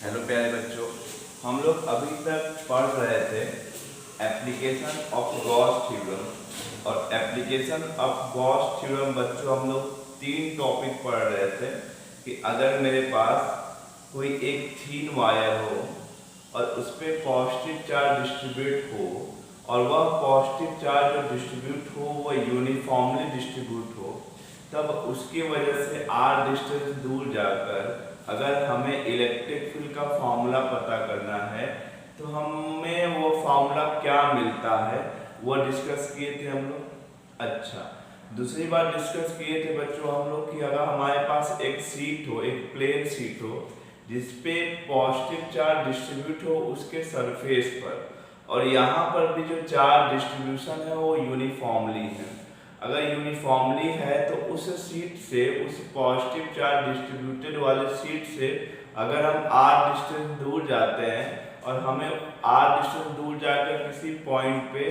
Hello प्यारे बच्चों, हम लोग अभी तक पढ़ रहे थे एप्लीकेशन ऑफ गॉस थ्योरम। और एप्लीकेशन ऑफ गॉस थ्योरम बच्चों हम लोग 3 टॉपिक पढ़ रहे थे कि अगर मेरे पास कोई एक थीन वायर हो और उस पर पॉजिटिव चार्ज डिस्ट्रीब्यूट हो और वह पॉजिटिव चार्ज जो डिस्ट्रीब्यूट हो वह यूनिफॉर्मली डिस्ट्रीब्यूट हो, तब उसकी वजह से आर डिस्टेंस दूर जाकर अगर हमें इलेक्ट्रिक फील्ड का फॉर्मूला पता करना है तो हमें वो फॉर्मूला क्या मिलता है वो डिस्कस किए थे हम लोग। अच्छा, दूसरी बात डिस्कस किए थे बच्चों हम लोग कि अगर हमारे पास एक शीट हो, एक प्लेन शीट हो जिसपे पॉजिटिव चार्ज डिस्ट्रीब्यूट हो उसके सरफेस पर, और यहाँ पर भी जो चार्ज डिस्ट्रीब्यूशन है वो यूनिफॉर्मली है। अगर यूनिफॉर्मली है तो उस शीट से, उस पॉजिटिव चार्ज डिस्ट्रीब्यूटेड वाले शीट से अगर हम आर डिस्टेंस दूर जाते हैं और हमें आर डिस्टेंस दूर जाकर किसी पॉइंट पे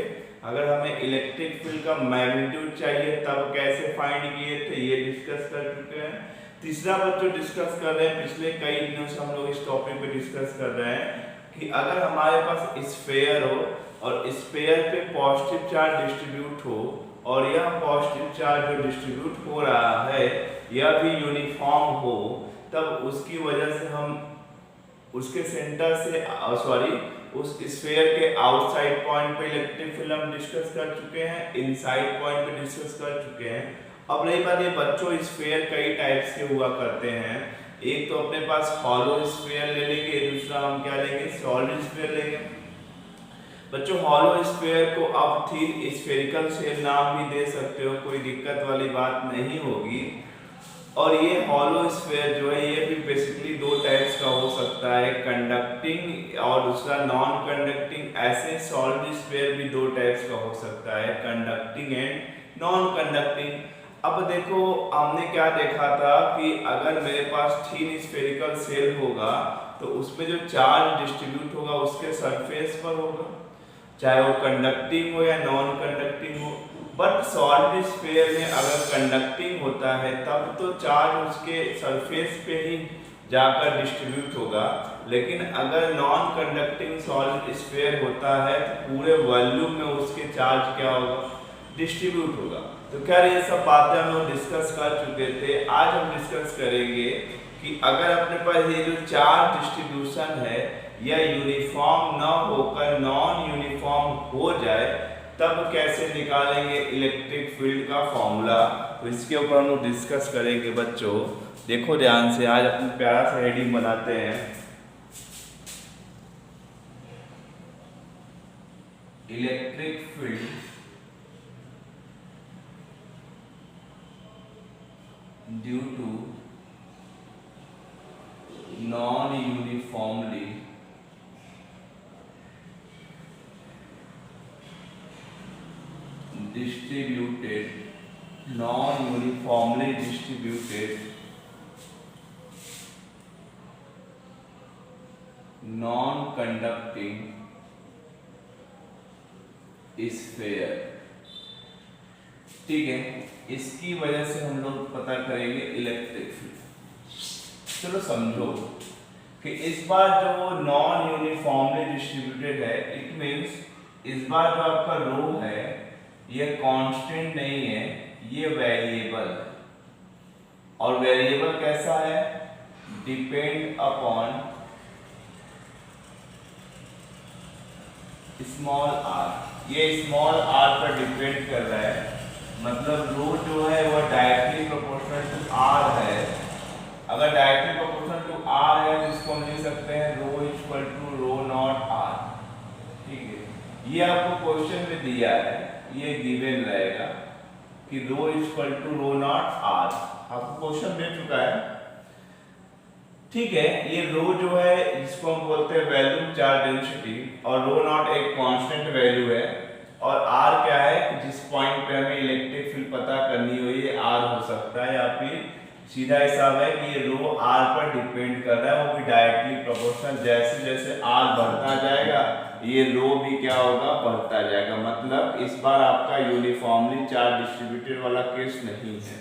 अगर हमें इलेक्ट्रिक फील्ड का मैग्नीट्यूड चाहिए तब कैसे फाइंड किए थे ये डिस्कस कर चुके हैं। तीसरा बच्चों डिस्कस कर रहे हैं, पिछले कई दिनों से हम लोग इस टॉपिक पे डिस्कस कर रहे हैं कि अगर हमारे पास स्फीयर हो और स्फीयर पे पॉजिटिव चार्ज डिस्ट्रीब्यूट हो और यह पॉजिटिव चार्ज जो डिस्ट्रीब्यूट हो रहा है यह भी यूनिफॉर्म हो, तब उसकी वजह से हम उसके सेंटर से उस स्फीयर के आउटसाइड पॉइंट पे इलेक्ट्रिक फील्ड हम डिस्कस कर चुके हैं, इनसाइड पॉइंट पे डिस्कस कर चुके हैं। अब रही बात ये बच्चों, स्फीयर कई टाइप्स के हुआ करते हैं। एक तो अपने पास हॉलो स्फीयर ले लेंगे, दूसरा हम क्या लेंगे, सॉलिड स्फीयर लेंगे। बच्चों हॉलो स्फीयर को आप थीन स्फेरिकल शेल नाम भी दे सकते हो, कोई दिक्कत वाली बात नहीं होगी। और ये हॉलो स्फीयर जो है ये भी बेसिकली 2 टाइप्स का हो सकता है, कंडक्टिंग और दूसरा नॉन कंडक्टिंग। ऐसे सॉलिड स्फीयर भी 2 टाइप्स का हो सकता है, कंडक्टिंग एंड नॉन कंडक्टिंग। अब देखो हमने क्या देखा था कि अगर मेरे पास थीन स्फेरिकल शेल होगा तो उसमें जो चार्ज डिस्ट्रीब्यूट होगा उसके सरफेस पर होगा, चाहे वो कंडक्टिंग हो या नॉन कंडक्टिंग हो। बट सॉलिड स्फीयर में अगर कंडक्टिंग होता है तब तो चार्ज उसके सरफेस पे ही जाकर डिस्ट्रीब्यूट होगा, लेकिन अगर नॉन कंडक्टिंग सॉलिड स्फीयर होता है तो पूरे वॉल्यूम में उसके चार्ज क्या होगा, डिस्ट्रीब्यूट होगा। तो खैर ये सब बातें हम लोग डिस्कस कर चुके थे। आज हम डिस्कस करेंगे कि अगर अपने पास ये जो चार्ज डिस्ट्रीब्यूशन है यह यूनिफॉर्म न होकर नॉन यूनिफॉर्म हो जाए तब कैसे निकालेंगे इलेक्ट्रिक फील्ड का फॉर्मूला, तो इसके ऊपर हम लोग डिस्कस करेंगे बच्चों। देखो ध्यान से, आज अपने प्यारा सा हेडिंग बनाते हैं, electric field due to non uniformly distributed, non-uniformly distributed, non-conducting sphere। ठीक है, इसकी वजह से हम लोग पता करेंगे इलेक्ट्रिक फील्ड। चलो समझो कि इस बार जो नॉन यूनिफॉर्मली डिस्ट्रीब्यूटेड है, इट मीन्स इस बार जो आपका रो है ये कांस्टेंट नहीं है, ये वेरिएबल है। और वेरिएबल कैसा है, डिपेंड अपॉन स्मॉल आर। ये स्मॉल आर पर डिपेंड कर रहा है, मतलब रो जो है वह डायरेक्टली प्रोपोर्शनल टू आर है। अगर डायरेक्टली प्रोपोर्शनल टू आर है तो इसको हम लिख सकते हैं rho equal to rho naught r. ठीक है, ये आपको क्वेश्चन में दिया है, ये गिवन रहेगा कि rho equal to rho naught r, आपको क्वेश्चन दे चुका है। ठीक है, ये रो जो है इसको हम बोलते हैं वैल्यू चार्ज डेंसिटी, और रो नॉट एक कांस्टेंट वैल्यू है, और आर क्या है कि जिस पॉइंट पे हमें इलेक्ट्रिक फील्ड पता करनी हो ये आर हो सकता है, या फिर सीधा हिसाब है कि ये रो आर पर डिपेंड कर रहा है, वो भी डायरेक्टली प्रोपोर्शनल। जैसे जैसे आर बढ़ता जाएगा ये रो भी क्या होगा, बढ़ता जाएगा। मतलब इस बार आपका यूनिफॉर्मली चार्ज डिस्ट्रीब्यूटेड वाला केस नहीं है।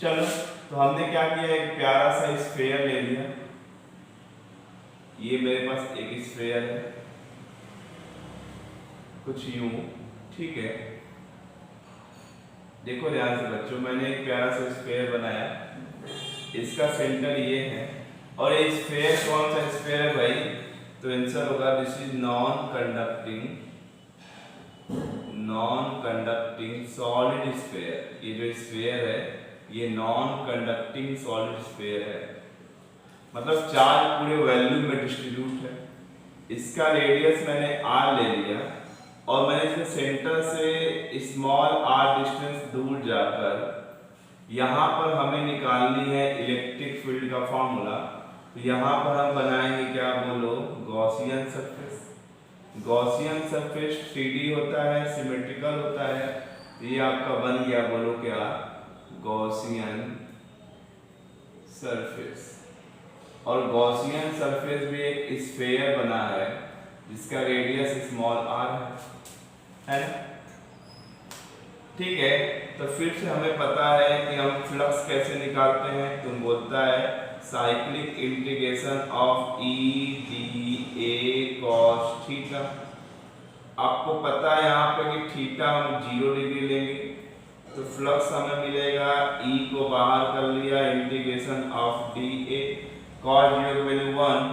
चलो तो हमने क्या किया, एक प्यारा सा स्फीयर ले लिया, ये मेरे पास एक स्फीयर है कुछ यूं, ठीक है। देखो ध्यान से बच्चों, मैंने एक प्यारा सा स्फीयर बनाया, इसका सेंटर ये है और ये स्फीयर कौन सा स्फीयर है भाई? तो आंसर होगा this is non conducting solid sphere. ये जो स्फीयर है ये नॉन कंडक्टिंग सॉलिड स्फीयर है, मतलब चार्ज पूरे वॉल्यूम में डिस्ट्रीब्यूट है। इसका रेडियस मैंने r ले लिया और मैंने इसके सेंटर से स्मॉल r डिस्टेंस दूर जाकर यहाँ पर हमें निकालनी है इलेक्ट्रिक फील्ड का फॉर्मूला। तो यहाँ पर हम बनाएंगे क्या बोलो? Gaussian surface. Gaussian surface 3D होता है, सिमेट्रिकल होता है। ये आपका बन गया बोलो क्या? Gaussian surface. और गॉसियन सरफेस भी एक स्फीयर बना है जिसका रेडियस स्मॉल r है ना? ठीक है, तो फिर से हमें पता है कि हम फ्लक्स कैसे निकालते हैं। तुम बोलता है cyclic integration of E D A cos theta. आपको पता है यहाँ पे कि थीटा हम 0 डिग्री लेंगे, तो फ्लक्स हमें मिलेगा ई को बाहर कर लिया, integration of D A cos 0 की वैल्यू 1,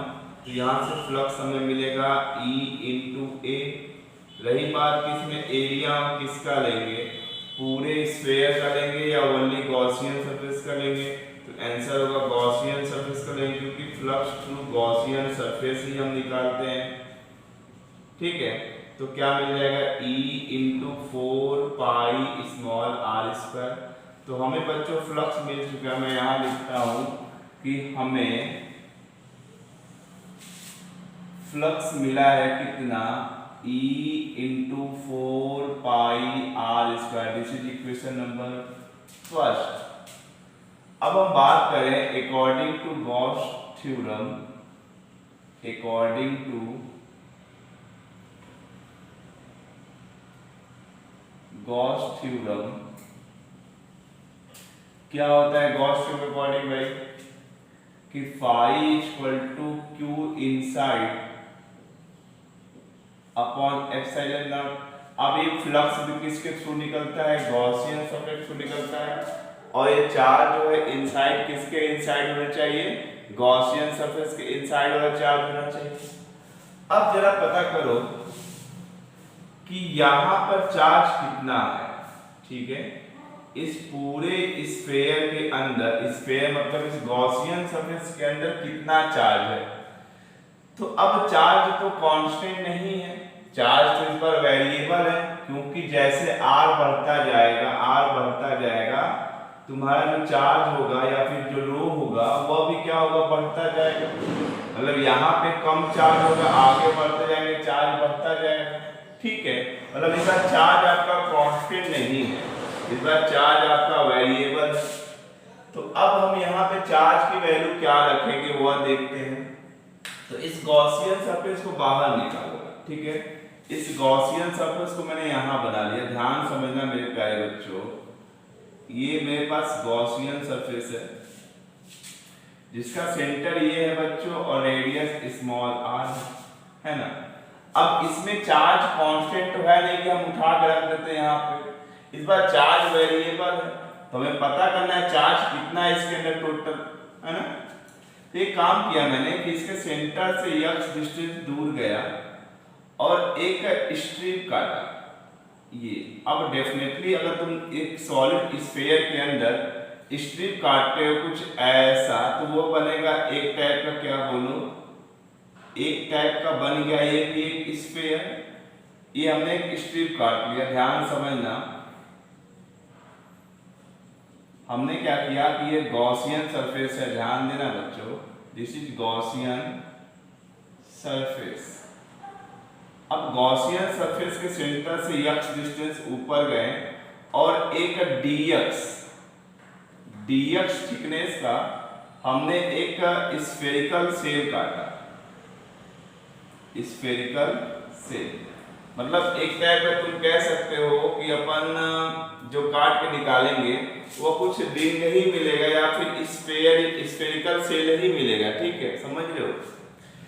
तो यहाँ से फ्लक्स हमें मिलेगा ई इंटू ए। रही बात कि इसमें एरिया हम किसका लेंगे? पूरे स्फीयर का लेंगे या ओनली गॉसियन सरफेस का लेंगे? तो आंसर होगा गॉसियन सरफेस का लेंगे, क्योंकि फ्लक्स थ्रू गॉसियन सरफेस ही हम निकालते हैं। ठीक है, तो क्या मिल जाएगा? E into 4 pi small r square. तो हमें बच्चों फ्लक्स मिल चुका है। मैं यहाँ लिखता हूँ कि हमें फ्लक्स मिला है कितना? E into 4 pi r square. This is equation number first. अब हम बात करें according to Gauss theorem, according to Gauss theorem क्या होता है? गॉस थ्योरम अकॉर्डिंग भाई कि phi equal to q inside upon epsilon naught. अब ये फ्लक्स भी किसके थ्रू निकलता है? गॉसियन सरफेस थ्रू निकलता है। और ये चार्ज जो है इनसाइड किसके इनसाइड होना चाहिए? गॉसियन सरफेस के इनसाइड वाला चार्ज होना चाहिए। अब जरा पता करो कि यहाँ पर चार्ज कितना है। ठीक है, इस पूरे स्फीयर के अंदर, स्फीयर मतलब इस गॉसियन सरफेस के अंदर कितना चार्ज है? तो अब चार्ज तो कांस्टेंट नहीं है, चार्ज तो इस पर वेरिएबल है, क्योंकि जैसे r बढ़ता जाएगा तुम्हारा जो चार्ज होगा या फिर जो रो होगा वह भी क्या होगा? बढ़ता जाएगा। मतलब यहाँ पे कम चार्ज होगा, आगे बढ़ते जाएंगे चार्ज बढ़ता जाएगा। ठीक है, मतलब इसका चार्ज आपका कांस्टेंट नहीं है, इसका चार्ज आपका वेरिएबल है। तो अब हम यहाँ पे चार्ज की वैल्यू क्या रखेंगे वह देखते हैं। तो इस गॉसियन सरफेस को बाहर निकालो। ठीक है, इस गॉसियन सरफेस को मैंने यहाँ बना लिया। ध्यान समझना मेरे प्यारे बच्चों, ये मेरे पास गॉसियन सरफेस है जिसका सेंटर ये है बच्चों और रेडियस स्मॉल r है ना। अब इसमें चार्ज कांस्टेंट तो है नहीं कि हम उठा कर रख देते हैं यहाँ पे, इस बार चार्ज वेरिएबल है, तो हमें पता करना है चार्ज कितना है इसके अंदर टोटल, है ना। तो एक काम किया मैंने कि इसके सेंटर से x डिस्टेंस दूर गया और एक स्ट्रिप काटा ये। अब डेफिनेटली अगर तुम एक सॉलिड स्फीयर के अंदर स्ट्रिप काटते हो कुछ ऐसा, तो वो बनेगा एक टाइप का, क्या बोलो, एक टाइप का बन गया ये भी एक स्फीयर। ये हमने एक स्ट्रिप काट लिया। ध्यान समझना, हमने क्या किया कि ये गॉसियन सरफेस है, ध्यान देना बच्चों, दिस इज गॉसियन सरफेस। अब गॉसियन सरफेस के सेंटर से x डिस्टेंस ऊपर गए और एक dx थिकनेस का हमने एक स्फेरिकल सेल काटा। स्फेरिकल सेल मतलब एक टाइप का तुम कह सकते हो कि अपन जो काट के निकालेंगे वो कुछ रिंग ही मिलेगा या फिर स्फेरिकल सेल ही मिलेगा। ठीक है, समझ रहे हो।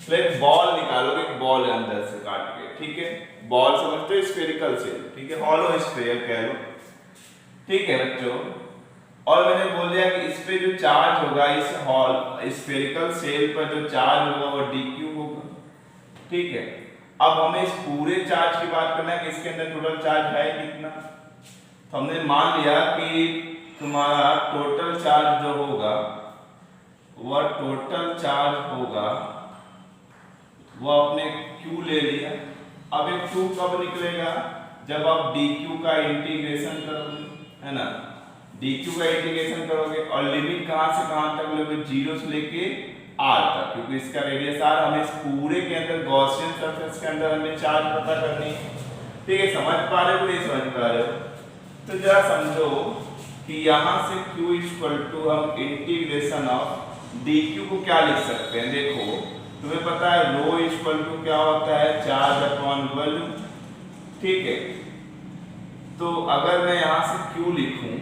फिर बॉल निकालोगे, बॉल अंदर से काट के, ठीक है। बॉल समझते हो, स्फेरिकल शेल, ठीक है, हॉलो स्फीयर कह लो, ठीक है बच्चों। और मैंने बोल दिया कि इस पे जो चार्ज होगा, इस हॉल स्फेरिकल शेल पर जो चार्ज होगा वो dq होगा, ठीक है। अब हमें इस पूरे चार्ज की बात करना है कि इसके अंदर टोटल चार्ज है कितना। तो हमने मान लिया कि तुम्हारा टोटल चार्ज जो होगा वह टोटल चार्ज होगा, वो आपने Q ले लिया। अब एक Q कब निकलेगा, जब आप dq का इंटीग्रेशन करोगे, है ना, dq का इंटीग्रेशन करोगे और लिमिट कहां से कहां तक लोगे, 0 से लेके r तक, क्योंकि इसका रेडियस r, हमें इस पूरे के अंदर गॉसियन सरफेस के अंदर हमें चार्ज पता करनी है, ठीक है। समझ पा रहे हो नहीं समझ पा रहे हो? तो जरा समझो कि यहां से q इक्वल टू हम इंटीग्रेशन ऑफ dq को क्या लिख सकते हैं। देखो तुम्हें पता है रो इक्वल टू क्या होता है, चार्ज अपॉन वॉल्यूम, ठीक है। तो अगर मैं यहां से q लिखूं,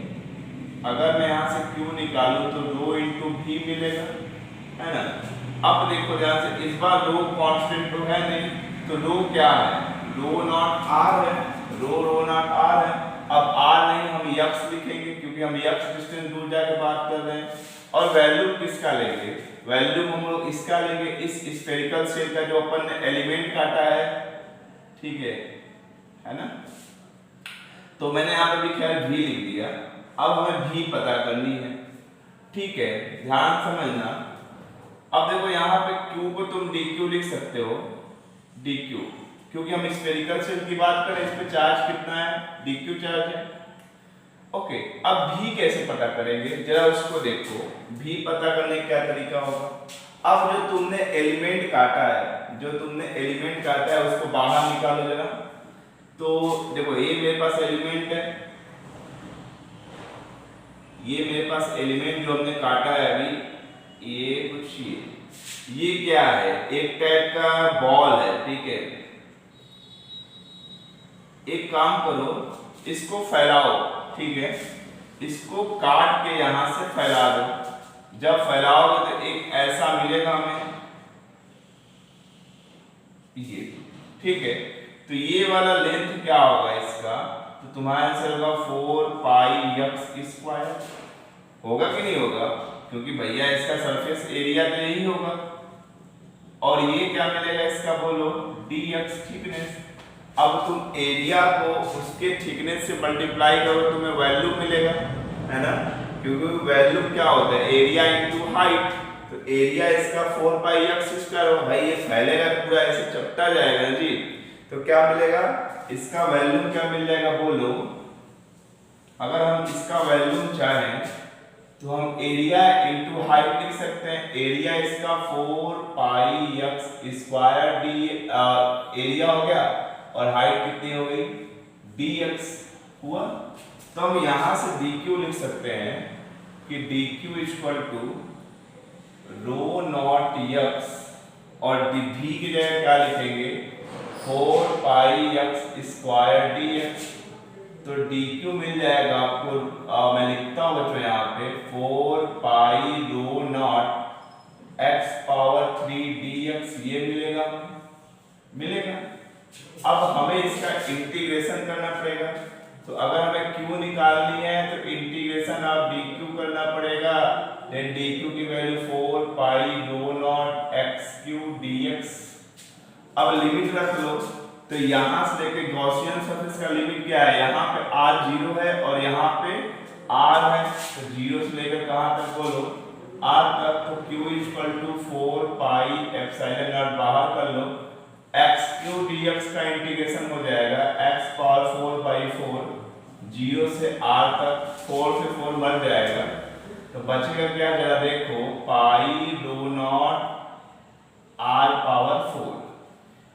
अगर मैं यहां से q निकालूं तो रो इंटू v मिलेगा, है ना। अब देखो ध्यान से, इस बार रो कांस्टेंट तो है नहीं, तो रो क्या है, रो नॉट r है, रो नॉट r है। अब r नहीं, हम x लिखेंगे क्योंकि हम x डिस्टेंस दूर जाके बात कर रहे हैं। और वैल्यू किसका लेंगे, वैल्यू हम लोग इसका लेंगे, इस स्फेरिकल शेल का जो अपन ने एलिमेंट काटा है, ठीक है ना। तो मैंने यहाँ पे भी खैर v लिख दिया। अब हमें v पता करनी है, ठीक है, ध्यान समझना। अब देखो यहाँ पे q को तुम dq लिख सकते हो, dq, क्योंकि हम स्फेरिकल शेल की बात करें, इस पे चार्ज कितना है, dq चार्ज है, ओके। अब v कैसे पता करेंगे, जरा उसको देखो, v पता करने का क्या तरीका होगा। अब जो तुमने एलिमेंट काटा है, जो तुमने एलिमेंट काटा है उसको बाहर निकालो जरा। तो देखो ये मेरे पास एलिमेंट है, ये मेरे पास एलिमेंट जो हमने काटा है अभी, ये कुछ ये क्या है, एक टाइप का बॉल है, ठीक है। एक काम करो, इसको फैलाओ, ठीक है, इसको काट के यहां से फैला दो। जब फैलाओगे तो एक ऐसा मिलेगा हमें, ये, ठीक है। तो ये वाला लेंथ क्या होगा इसका, तो तुम्हारा आंसर होगा 4 पाई x स्क्वायर, होगा कि नहीं होगा, क्योंकि भैया इसका सरफेस एरिया तो यही होगा। और ये क्या मिलेगा इसका, बोलो, dx थिकनेस। अब तुम एरिया को उसके थिकनेस से मल्टीप्लाई करो, तुम्हें वैल्यू मिलेगा, है ना, क्योंकि वैल्यू क्या होता है, एरिया इनटू हाइट। तो एरिया इसका 4 पाई x स्क्वायर होगा, भाई ये फैलेगा पूरा ऐसे चपटा जाएगा जी। तो क्या मिलेगा, इसका वैल्यू क्या मिल जाएगा, बोलो। अगर हम इसका वैल्यू चाहें तो हम एरिया इनटू हाइट लिख सकते हैं। एरिया इसका 4 pi x square D area हो गया, और हाइट कितनी हो गई, dx हुआ। तो हम यहां से dq लिख सकते हैं कि dq equal to rho naught x, और v की जगह क्या लिखेंगे, 4 पाई x स्क्वायर dx। तो dq मिल जाएगा आपको, मैं लिखता हूं बच्चों यहाँ पे 4 pi rho naught x power 3 dx, ये मिलेगा। अब हमें इसका इंटीग्रेशन करना पड़ेगा। तो अगर हमें q निकालनी है तो इंटीग्रेशन ऑफ dq करना पड़ेगा। देन dq की value 4 pi rho naught x cube dx। अब लिमिट रख लो, तो यहां से लेके गॉसियन सरफेस का लिमिट क्या है, यहाँ पे r 0 है और यहाँ पे r है, तो 0 से लेकर कहां तक, बोलो, r तक। तो q equal to 4 pi epsilon naught बाहर कर लो, x क्यूब dx का इंटीग्रेशन हो जाएगा x पावर 4 बाई 4, 0 से r तक, 4 से 4 मर जाएगा, तो बचेगा क्या, जरा देखो, पाई रो नॉट r पावर 4,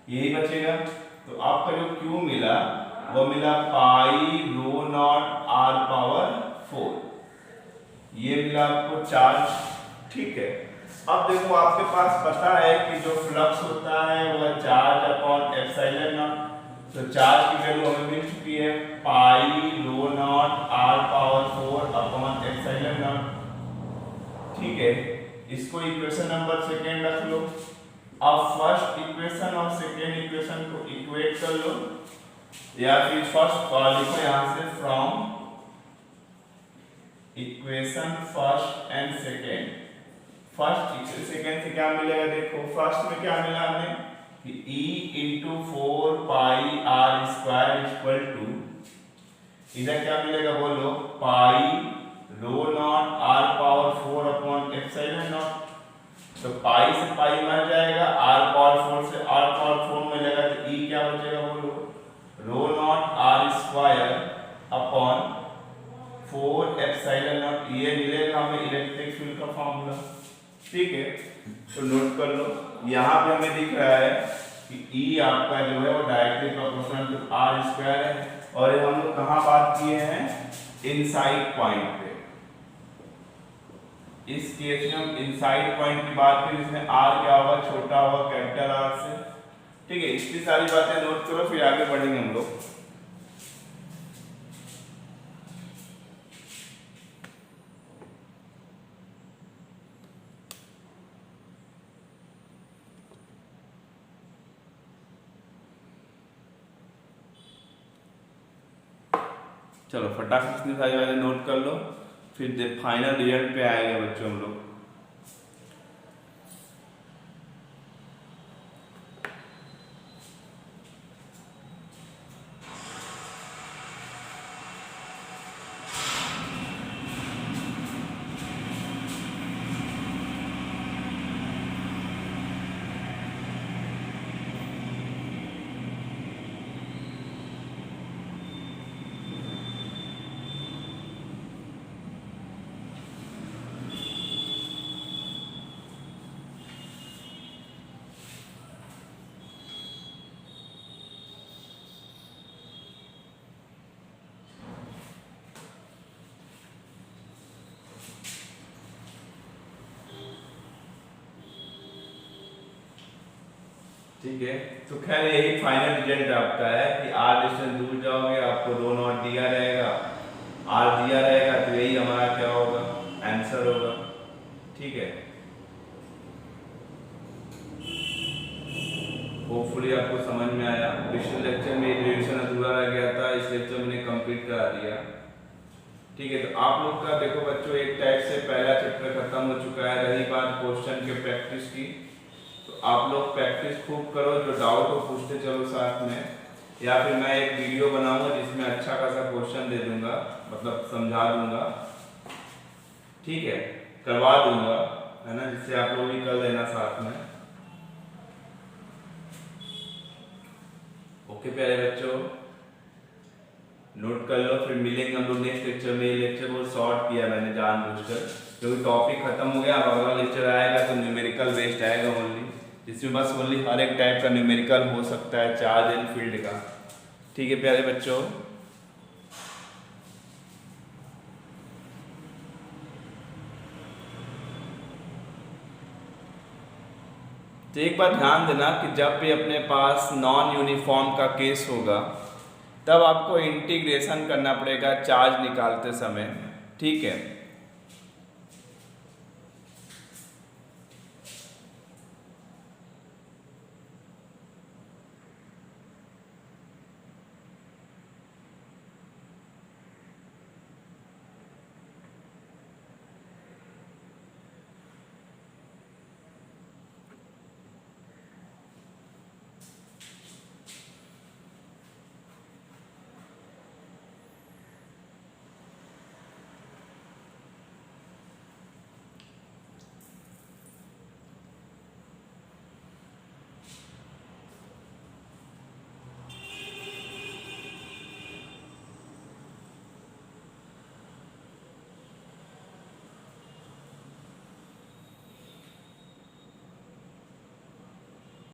यही बचेगा। तो आपका जो q मिला वो मिला पाई रो नॉट r पावर 4, ये मिला आपको चार्ज, ठीक है। अब देखो आपके पास पता है कि जो फ्लक्स होता है वह चार्ज अपॉन एप्सिलॉन नॉट। तो चार्ज की वैल्यू हमें मिल चुकी है, pi rho naught r power 4 upon epsilon naught, ठीक है। इसको इक्वेशन नंबर 2 रख लो। अब फर्स्ट इक्वेशन और सेकेंड इक्वेशन को इक्वेट कर लो, या फिर फर्स्ट लिखो यहां से from equation first and second. First second से क्या मिलेगा, देखो फर्स्ट में क्या मिला हमें कि E into 4 pi r square equal to, इधर क्या मिलेगा बोलो, pi rho naught r power 4 upon epsilon naught. तो पाई से पाई मर जाएगा, आर पावर 4 से आर पावर 4 मिलेगा, तो E क्या बचेगा बोलो, rho naught r square upon 4 epsilon naught. ये मिलेगा हमें इलेक्ट्रिक फील्ड का फॉर्मूला। ठीक है, तो नोट कर लो, यहाँ पे हमें दिख रहा है कि E आपका जो है वो directly proportional to r square है, और हम लोग कहाँ बात किए हैं, इनसाइड पॉइंट पे। इस केस में हम इनसाइड पॉइंट की बात करें, जिसमें आर क्या होगा, छोटा होगा कैपिटल आर से। ठीक है, इतनी सारी बातें नोट करो, फिर आगे बढ़ेंगे हम लोग। चलो फटाफट इतनी सारी बातें नोट कर लो, फिर फाइनल रिजल्ट पे आएंगे बच्चों हम लोग। ठीक है, तो खैर यही फाइनल रिजल्ट आपका है कि आर डिस्टेंस दूर जाओगे आपको रो नॉट दिया रहेगा, आर दिया रहेगा, तो यही हमारा क्या होगा, आंसर होगा। ठीक है, होपफुली आपको समझ में आया। पिछले लेक्चर में रिविजन अधूरा रह गया था, इस लेक्चर मैंने कंप्लीट करा दिया। ठीक है, तो आप लोग का देखो बच्चों एक टाइप से पहला चैप्टर खत्म हो चुका है। रही बात क्वेश्चन के प्रैक्टिस की, तो आप लोग प्रैक्टिस खूब करो, जो डाउट हो पूछते चलो साथ में, या फिर मैं एक वीडियो बनाऊंगा जिसमें अच्छा खासा क्वेश्चन दे दूंगा, मतलब समझा दूंगा। ठीक है, करवा दूंगा, है ना, जिससे आप लोग भी कर लेना साथ में। ओके प्यारे बच्चों, नोट कर लो, फिर मिलेंगे हम लोग नेक्स्ट लेक्चर में। ये लेक्चर बहुत शॉर्ट किया मैंने जानबूझकर, क्योंकि टॉपिक खत्म हो गया। अब अगला लेक्चर आएगा तो न्यूमेरिकल बेस्ड आएगा ओनली, जिसमें बस ओनली हर एक टाइप का न्यूमेरिकल हो सकता है, चार्ज एंड फील्ड का। ठीक है प्यारे बच्चों, तो एक बात ध्यान देना कि जब भी अपने पास नॉन यूनिफॉर्म का केस होगा, तब आपको इंटीग्रेशन करना पड़ेगा चार्ज निकालते समय। ठीक है,